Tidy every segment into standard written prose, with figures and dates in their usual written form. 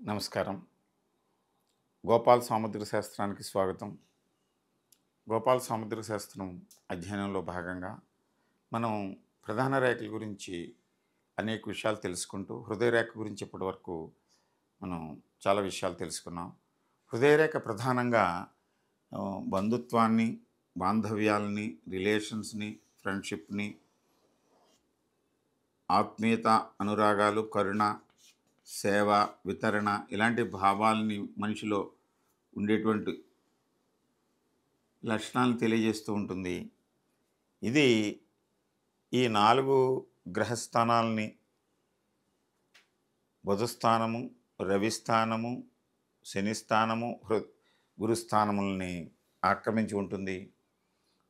నమస్కారం. గోపాల్ సాముద్రిక శాస్త్రానికి స్వాగతం. గోపాల్ సాముద్రిక శాస్త్రం అధ్యయనంలో భాగంగా మనం ప్రధాన రేఖల గురించి అనేక విషయాలు తెలుసుకుంటూ హృదయ రేఖ గురించి ఇప్పటివరకు మనం చాలా విషయాలు తెలుసుకున్నాం. హృదయ రేఖ ప్రధానంగా బంధుత్వాన్ని, బాంధవ్యాలని, రిలేషన్స్ని, ఫ్రెండ్షిప్ని, ఆత్మీయత, అనురాగాలు, కరుణ, సేవ, వితరణ ఇలాంటి భావాలని మనిషిలో ఉండేటువంటి లక్షణాలను తెలియజేస్తూ ఉంటుంది. ఇది ఈ 4 గ్రహస్థానాలని బుధస్థానము, రవిస్థానము, శనిస్థానము, గురుస్థానములని ఆక్రమించి ఉంటుంది.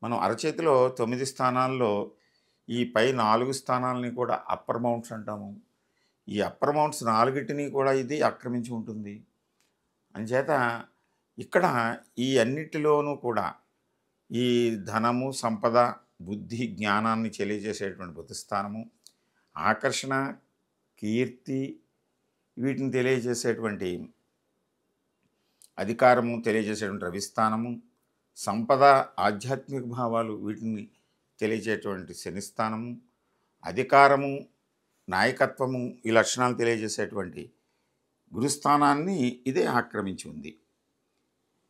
మనం అరచేతిలో 9 స్థానాల్లో ఈ పై 4 స్థానాలని కూడా అప్పర్ మౌంట్స్ అంటాము. ఈ అప్పర్ మౌంట్స్ 4టిని కూడా ఇది ఆక్రమించి ఉంటుంది. అంచేత ఇక్కడ ఈ అన్నిటిలోనూ కూడా ఈ ధనము, సంపద, బుద్ధి, జ్ఞానాన్ని తెలియజేసేటువంటి బుధస్థానము, ఆకర్షణ, కీర్తి వీటిని తెలియజేసేటువంటి అధికారము తెలియజేసేటువంటి రవిస్థానము, సంపద, ఆధ్యాత్మిక భావాలు వీటిని తెలియజేసేటువంటి శనిస్థానము, అధికారము, నాయకత్వము ఈ లక్షణాలు తెలియజేసేటువంటి గురుస్థానాన్ని ఇదే ఆక్రమించి ఉంది.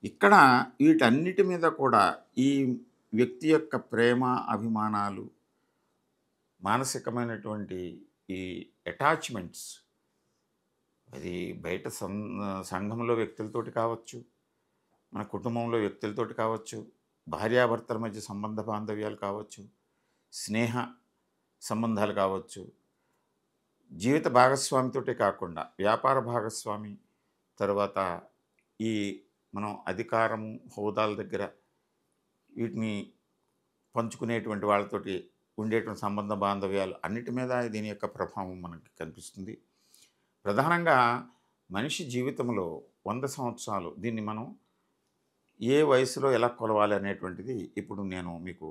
ఇక్కడ వీటన్నిటి మీద కూడా ఈ వ్యక్తి యొక్క ప్రేమ, అభిమానాలు, మానసికమైనటువంటి ఈ అటాచ్మెంట్స్ అది బయట సంఘంలో వ్యక్తులతోటి కావచ్చు, మన కుటుంబంలో వ్యక్తులతోటి కావచ్చు, భార్యాభర్తల మధ్య సంబంధ బాంధవ్యాలు కావచ్చు, స్నేహ సంబంధాలు కావచ్చు, జీవిత భాగస్వామితోటే కాకుండా వ్యాపార భాగస్వామి, తర్వాత ఈ మనం అధికారము, హోదాల దగ్గర వీటిని పంచుకునేటువంటి వాళ్ళతోటి ఉండేటువంటి సంబంధ బాంధవ్యాలు అన్నిటి మీద దీని యొక్క ప్రభావం మనకి కనిపిస్తుంది. ప్రధానంగా మనిషి జీవితంలో 100 సంవత్సరాలు దీన్ని మనం ఏ వయసులో ఎలా కొలవాలి అనేటువంటిది ఇప్పుడు నేను మీకు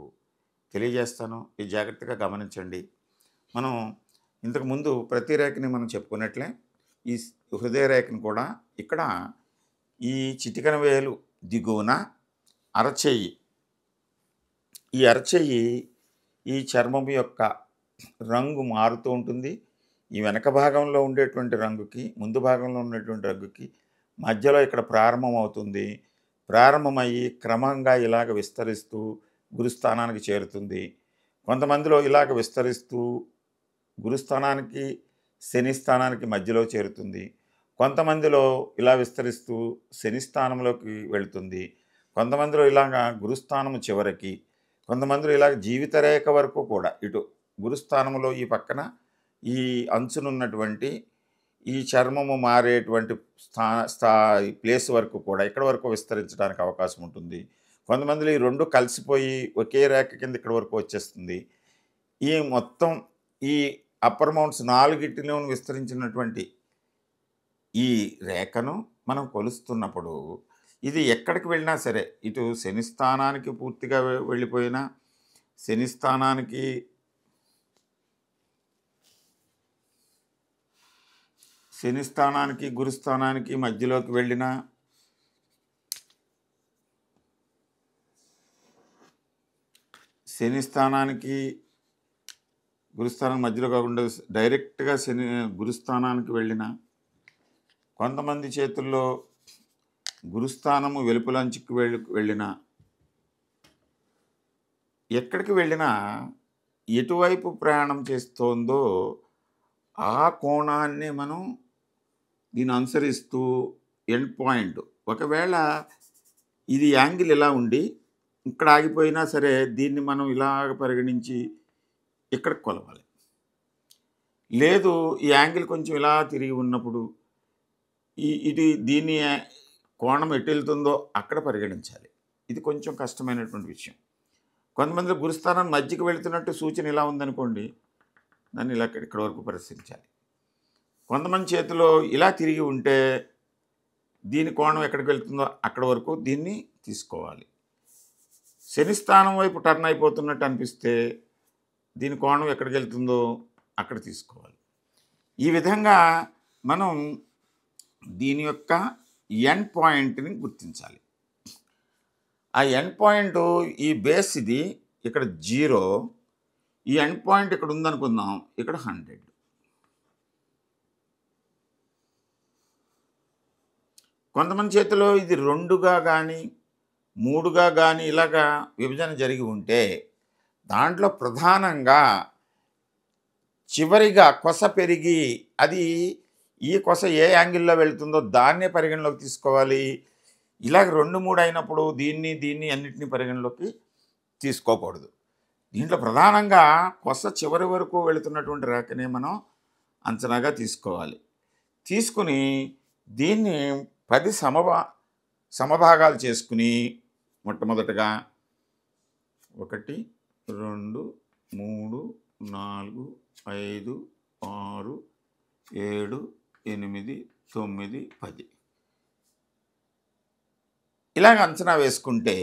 తెలియజేస్తాను. ఇది జాగ్రత్తగా గమనించండి. మనం ఇంతకుముందు ప్రతి రేఖని మనం చెప్పుకున్నట్లే ఈ హృదయ రేఖను కూడా ఇక్కడ ఈ చిటికెన వేలు దిగువన అరచేయి, ఈ అరచేయి ఈ చర్మం యొక్క రంగు మారుతూ ఉంటుంది. ఈ వెనక భాగంలో ఉండేటువంటి రంగుకి, ముందు భాగంలో ఉన్నటువంటి రంగుకి మధ్యలో ఇక్కడ ప్రారంభమవుతుంది. ప్రారంభమయ్యి క్రమంగా ఇలాగ విస్తరిస్తూ గురుస్థానానికి చేరుతుంది. కొంతమందిలో ఇలాగ విస్తరిస్తూ గురుస్థానానికి, శని స్థానానికి మధ్యలో చేరుతుంది. కొంతమందిలో ఇలా విస్తరిస్తూ శని స్థానంలోకి వెళుతుంది. కొంతమందిలో ఇలాగా గురుస్థానము చివరికి, కొంతమందిలో ఇలాగ జీవిత రేఖ వరకు కూడా ఇటు గురుస్థానంలో ఈ పక్కన ఈ అంచునున్నటువంటి ఈ చర్మము మారేటువంటి ప్లేస్ వరకు కూడా ఇక్కడ వరకు విస్తరించడానికి అవకాశం ఉంటుంది. కొంతమందిలో ఈ రెండు కలిసిపోయి ఒకే రేఖ కింద ఇక్కడ వరకు వచ్చేస్తుంది. ఈ మొత్తం ఈ అప్పర్ మౌంట్స్ 4టిలో విస్తరించినటువంటి ఈ రేఖను మనం కొలుస్తున్నప్పుడు ఇది ఎక్కడికి వెళ్ళినా సరే, ఇటు శని స్థానానికి పూర్తిగా వెళ్ళిపోయినా, శని స్థానానికి గురుస్థానానికి మధ్యలోకి వెళ్ళినా, శని స్థానానికి గురుస్థానం మధ్యలో కాకుండా డైరెక్ట్గా గురుస్థానానికి వెళ్ళిన, కొంతమంది చేతుల్లో గురుస్థానము వెలుపలంచుకు వెళ్ళిన, ఎక్కడికి వెళ్ళినా ఎటువైపు ప్రయాణం చేస్తోందో ఆ కోణాన్ని మనం దీన్ని అనుసరిస్తూ ఎండ్ పాయింట్, ఒకవేళ ఇది యాంగిల్ ఇలా ఉండి ఇక్కడ ఆగిపోయినా సరే దీన్ని మనం ఇలాగ పరిగణించి ఇక్కడికి కొలవాలి. లేదు ఈ యాంగిల్ కొంచెం ఇలా తిరిగి ఉన్నప్పుడు దీని కోణం ఎటు వెళ్తుందో అక్కడ పరిగణించాలి. ఇది కొంచెం కష్టమైనటువంటి విషయం. కొంతమంది గురుస్థానం మధ్యకి వెళుతున్నట్టు సూచన ఇలా ఉందనుకోండి, దాన్ని ఇలా ఇక్కడ వరకు పరిశీలించాలి. కొంతమంది చేతిలో ఇలా తిరిగి ఉంటే దీని కోణం ఎక్కడికి వెళ్తుందో అక్కడ వరకు దీన్ని తీసుకోవాలి. శని స్థానం వైపు టర్న్ అయిపోతున్నట్టు అనిపిస్తే దీని కోణం ఎక్కడికి వెళ్తుందో అక్కడ తీసుకోవాలి. ఈ విధంగా మనం దీని యొక్క ఎండ్ పాయింట్ని గుర్తించాలి. ఆ ఎండ్ పాయింట్ ఈ బేస్ ఇది ఇక్కడ 0, ఈ ఎండ్ పాయింట్ ఇక్కడ ఉందనుకుందాం, ఇక్కడ 100. కొంతమంది చేతిలో ఇది 2గా కానీ 3గా కానీ ఇలాగా విభజన జరిగి ఉంటే దాంట్లో ప్రధానంగా చివరిగా కొస పెరిగి అది ఈ కొస ఏ యాంగిల్లో వెళ్తుందో దాన్నే పరిగణలోకి తీసుకోవాలి. ఇలాగ 2, 3 అయినప్పుడు దీన్ని అన్నిటినీ పరిగణలోకి తీసుకోకూడదు. దీంట్లో ప్రధానంగా కొస చివరి వరకు వెళుతున్నటువంటి రేఖనే మనం అంచనాగా తీసుకోవాలి. తీసుకుని దీన్ని 10 సమభాగాలు చేసుకుని మొట్టమొదటగా 1, 2, 3, 4, 5, 6, 7, 8, 9, 10 ఇలాగ అంచనా వేసుకుంటే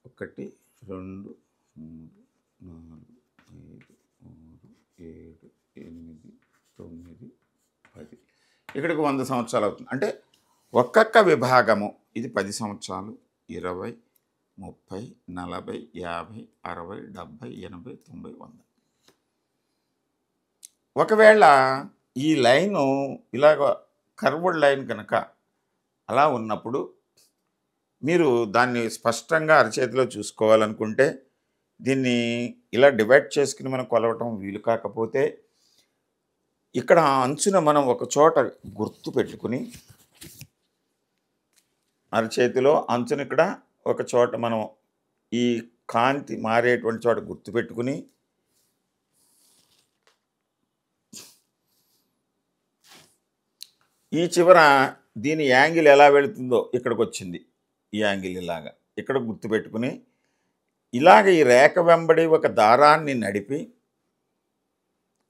1, 2, 3, 4, 5, 6, 7, 8, 9, 10 ఇక్కడికి 100 సంవత్సరాలు అవుతుంది. అంటే ఒక్కొక్క విభాగము ఇది 10 సంవత్సరాలు, 20, 30, 40, 50, 60, 70, 80, 90, 100. ఒకవేళ ఈ లైను ఇలాగ కర్వ్డ్ లైన్ కనుక అలా ఉన్నప్పుడు మీరు దాన్ని స్పష్టంగా అరచేతిలో చూసుకోవాలనుకుంటే దీన్ని ఇలా డివైడ్ చేసుకుని మనం కొలవటం వీలు కాకపోతే ఇక్కడ అంచున మనం ఒక చోట గుర్తు పెట్టుకుని అరచేతిలో అంచున ఇక్కడ ఒక చోట మనం ఈ కాంతి మారేటువంటి చోట గుర్తు పెట్టుకుని ఈ చివర దీని యాంగిల్ ఎలా వెళుతుందో ఇక్కడికి వచ్చింది, ఈ యాంగిల్ ఇలాగా ఇక్కడ గుర్తుపెట్టుకుని ఇలాగ ఈ రేఖ వెంబడి ఒక దారాన్ని నడిపి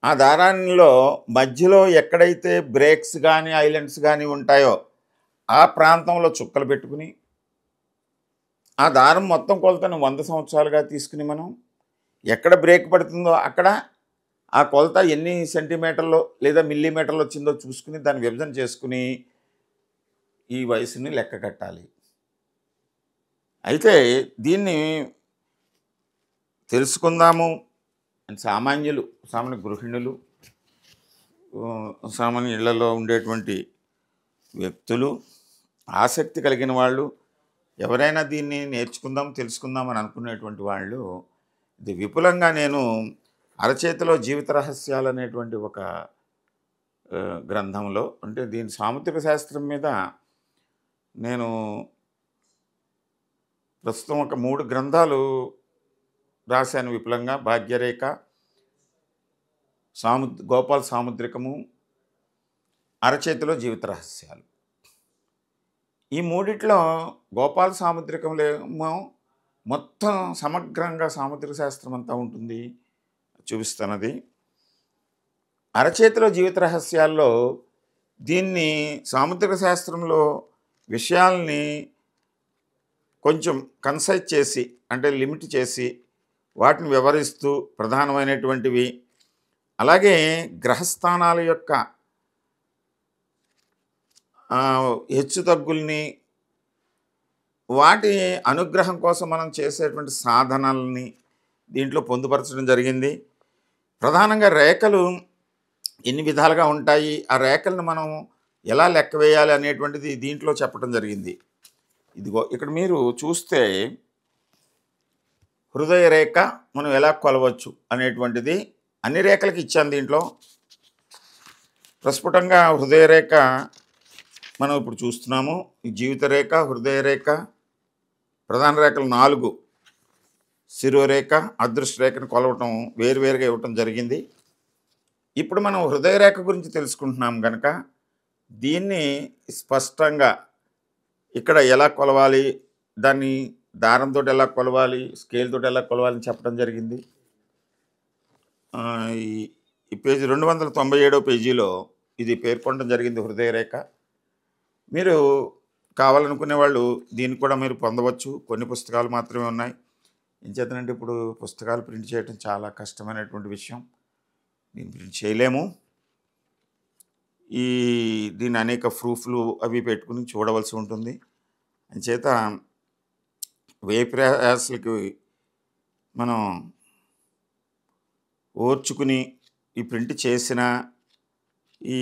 ఆ దారాల్లో మధ్యలో ఎక్కడైతే బ్రేక్స్ కానీ ఐలాండ్స్ కానీ ఉంటాయో ఆ ప్రాంతంలో చుక్కలు పెట్టుకుని ఆ దారం మొత్తం కొలతను 100 సంవత్సరాలుగా తీసుకుని మనం ఎక్కడ బ్రేక్ పడుతుందో అక్కడ ఆ కొలత ఎన్ని సెంటీమీటర్లో లేదా మిల్లీమీటర్లు వచ్చిందో చూసుకుని దాన్ని విభజన చేసుకుని ఈ వయసుని లెక్క కట్టాలి. అయితే దీన్ని తెలుసుకుందాము సామాన్య గృహిణులు, సామాన్య ఇళ్లలో ఉండేటువంటి వ్యక్తులు, ఆసక్తి కలిగిన వాళ్ళు, ఎవరైనా దీన్ని నేర్చుకుందాం తెలుసుకుందాం అని అనుకునేటువంటి వాళ్ళు ఇది విపులంగా నేను అరచేతిలో జీవిత రహస్యాలు అనేటువంటి ఒక గ్రంథంలో అంటే దీని సాముద్రిక శాస్త్రం మీద నేను ప్రస్తుతం ఒక 3 గ్రంథాలు రాశాను విపులంగా. భాగ్యరేఖ, గోపాల సాముద్రికము, అరచేతిలో జీవిత రహస్యాలు. ఈ మూడిట్లో గోపాల సాముద్రికంలో మొత్తం సమగ్రంగా సాముద్రిక శాస్త్రం అంతా ఉంటుంది, చూపిస్తున్నది. అరచేతిలో జీవిత రహస్యాల్లో దీన్ని సాముద్రిక శాస్త్రంలో విషయాల్ని కొంచెం కన్సైజ్ చేసి అంటే లిమిట్ చేసి వాటిని వివరిస్తూ ప్రధానమైనటువంటివి, అలాగే గ్రహస్థానాల యొక్క హెచ్చు తగ్గుల్ని, వాటి అనుగ్రహం కోసం మనం చేసేటువంటి సాధనల్ని దీంట్లో పొందుపరచడం జరిగింది. ప్రధానంగా రేఖలు ఎన్ని విధాలుగా ఉంటాయి, ఆ రేఖలను మనం ఎలా లెక్క వేయాలి అనేటువంటిది దీంట్లో చెప్పడం జరిగింది. ఇదిగో ఇక్కడ మీరు చూస్తే హృదయ రేఖ మనం ఎలా కొలవచ్చు అనేటువంటిది అన్ని రేఖలకి ఇచ్చాను దీంట్లో. ప్రస్ఫుటంగా హృదయ రేఖ మనం ఇప్పుడు చూస్తున్నాము. ఈ జీవిత రేఖ, హృదయ రేఖ, ప్రధాన రేఖలు 4, శిరోరేఖ, అదృష్ట రేఖను కొలవటం వేరువేరుగా ఇవ్వటం జరిగింది. ఇప్పుడు మనం హృదయ రేఖ గురించి తెలుసుకుంటున్నాం కనుక దీన్ని స్పష్టంగా ఇక్కడ ఎలా కొలవాలి, దాన్ని దారంతో ఎలా కొలవాలి, స్కేల్ తోటి ఎలా కొలవాలని చెప్పడం జరిగింది. ఈ పేజీ 297వ పేజీలో ఇది పేర్కొనడం జరిగింది హృదయ రేఖ. మీరు కావాలనుకునే వాళ్ళు దీన్ని కూడా మీరు పొందవచ్చు. కొన్ని పుస్తకాలు మాత్రమే ఉన్నాయి. ఏం చేతనంటే ఇప్పుడు పుస్తకాలు ప్రింట్ చేయడం చాలా కష్టమైనటువంటి విషయం, దీన్ని ప్రింట్ చేయలేము. ఈ దీన్ని అనేక ప్రూఫ్లు అవి పెట్టుకుని చూడవలసి ఉంటుంది. అంచేత వ్యయ ప్రయాసలకి మనం ఓర్చుకుని ఈ ప్రింట్ చేసిన ఈ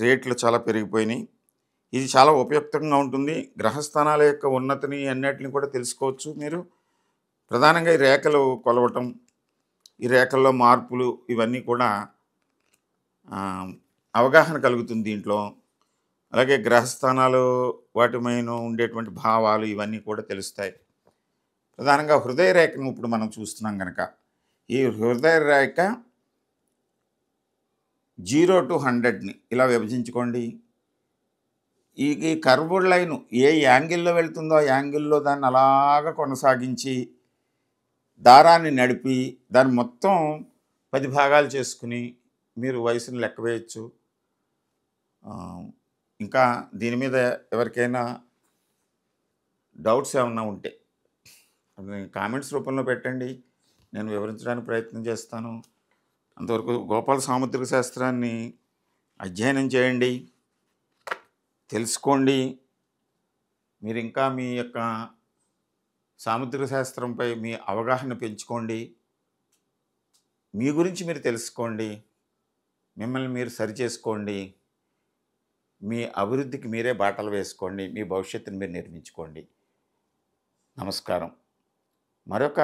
రేట్లు చాలా పెరిగిపోయినాయి. ఇది చాలా ఉపయుక్తంగా ఉంటుంది. గ్రహస్థానాల యొక్క ఉన్నతిని అన్నిటిని కూడా తెలుసుకోవచ్చు మీరు. ప్రధానంగా ఈ రేఖలు కొలవటం, ఈ రేఖల్లో మార్పులు ఇవన్నీ కూడా ఆ, అవగాహన కలుగుతుంది దీంట్లో. అలాగే గ్రహస్థానాలు వాటి పైన ఉండేటువంటి భావాలు ఇవన్నీ కూడా తెలుస్తాయి. ప్రధానంగా హృదయ రేఖను ఇప్పుడు మనం చూస్తున్నాం కనుక ఈ హృదయ రేఖ 0 to 100ని ఇలా విభజించుకోండి. ఈ కర్వ్డ్ లైను ఏ యాంగిల్లో వెళ్తుందో ఆ యాంగిల్లో దాన్ని అలాగ కొనసాగించి దారాన్ని నడిపి దాన్ని మొత్తం 10 భాగాలు చేసుకుని మీరు వయసును లెక్క వేయచ్చు. ఇంకా దీని మీద ఎవరికైనా డౌట్స్ ఏమన్నా ఉంటే కామెంట్స్ రూపంలో పెట్టండి, నేను వివరించడానికి ప్రయత్నం చేస్తాను. అంతవరకు గోపాల సాముద్రిక శాస్త్రాన్ని అధ్యయనం చేయండి, తెలుసుకోండి. మీరు ఇంకా మీ యొక్క సాముద్రిక శాస్త్రంపై మీ అవగాహన పెంచుకోండి. మీ గురించి మీరు తెలుసుకోండి, మిమ్మల్ని మీరు సరిచేసుకోండి, మీ అభివృద్ధికి మీరే బాటలు వేసుకోండి, మీ భవిష్యత్తుని మీరు నిర్మించుకోండి. నమస్కారం. మరొక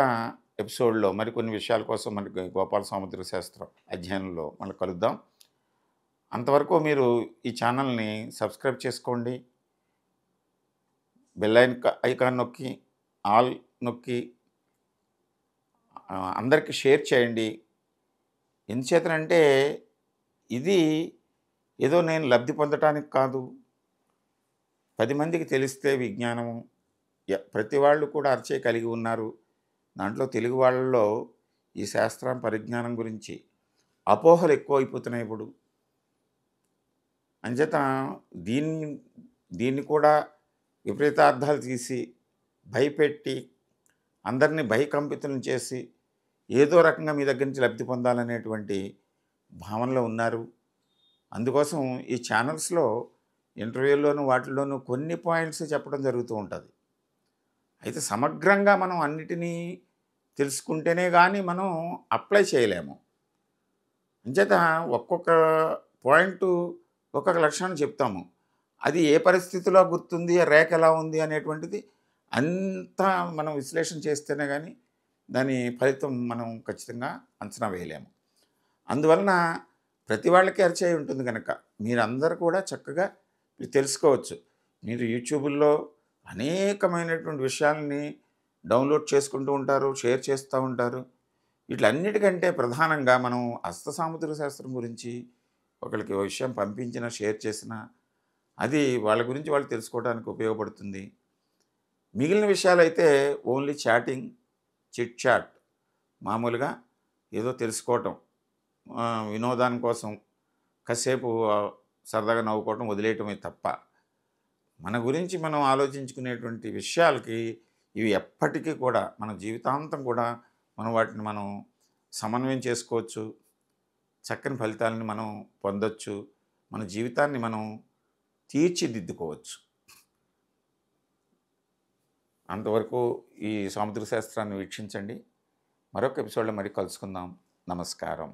ఎపిసోడ్లో మరికొన్ని విషయాల కోసం మనకి గోపాల సాముద్రిక శాస్త్రం అధ్యయనంలో మనం కలుద్దాం. అంతవరకు మీరు ఈ ఛానల్ని సబ్స్క్రైబ్ చేసుకోండి, బెల్ ఐకాన్ నొక్కి ఆల్ నొక్కి అందరికీ షేర్ చేయండి. ఎందుచేతనంటే ఇది ఏదో నేను లబ్ధి పొందటానికి కాదు, 10 మందికి తెలిస్తే విజ్ఞానము. ప్రతి వాళ్ళు కూడా అరిచే కలిగి ఉన్నారు. దాంట్లో తెలుగు వాళ్ళలో ఈ శాస్త్రం పరిజ్ఞానం గురించి అపోహలు ఎక్కువైపోతున్నాయి ఇప్పుడు. అంచేత దీన్ని కూడా విపరీతార్థాలు తీసి భయపెట్టి అందరినీ భయకంపితులను చేసి ఏదో రకంగా మీ దగ్గర నుంచి లబ్ధి పొందాలనేటువంటి భావనలో ఉన్నారు. అందుకోసం ఈ ఛానల్స్లో ఇంటర్వ్యూల్లోనూ వాటిల్లోనూ కొన్ని పాయింట్స్ చెప్పడం జరుగుతూ ఉంటుంది. అయితే సమగ్రంగా మనం అన్నిటినీ తెలుసుకుంటేనే కానీ మనం అప్లై చేయలేము. అంచేత ఒక్కొక్క పాయింట్ ఒక్కొక్క లక్షణాన్ని చెప్తాము. అది ఏ పరిస్థితిలో గుర్తుంది, ఆ రేఖ ఎలా ఉంది అనేటువంటిది అంతా మనం విశ్లేషణ చేస్తేనే కానీ దాని ఫలితం మనం ఖచ్చితంగా అంచనా వేయలేము. అందువలన ప్రతి వాళ్ళకి అరిచేయి ఉంటుంది కనుక మీరందరూ కూడా చక్కగా మీరు తెలుసుకోవచ్చు. మీరు యూట్యూబుల్లో అనేకమైనటువంటి విషయాలని డౌన్లోడ్ చేసుకుంటూ ఉంటారు, షేర్ చేస్తూ ఉంటారు. వీటిలన్నిటికంటే ప్రధానంగా మనం హస్త సాముద్రిక శాస్త్రం గురించి ఒకరికి ఒక విషయం పంపించినా షేర్ చేసినా అది వాళ్ళ గురించి వాళ్ళు తెలుసుకోవడానికి ఉపయోగపడుతుంది. మిగిలిన విషయాలైతే ఓన్లీ చాటింగ్, చిట్ చాట్, మామూలుగా ఏదో తెలుసుకోవటం, వినోదాని కోసం కాసేపు సరదాగా నవ్వుకోవటం, వదిలేయటమే తప్ప మన గురించి మనం ఆలోచించుకునేటువంటి విషయాలకి ఇవి ఎప్పటికీ కూడా మన జీవితాంతం కూడా మనం వాటిని మనం సమన్వయం చేసుకోవచ్చు, చక్కని ఫలితాలని మనం పొందొచ్చు, మన జీవితాన్ని మనం తీర్చిదిద్దుకోవచ్చు. అంతవరకు ఈ సాముద్రిక శాస్త్రాన్ని వీక్షించండి. మరొక ఎపిసోడ్లో మరి కలుసుకుందాం. నమస్కారం.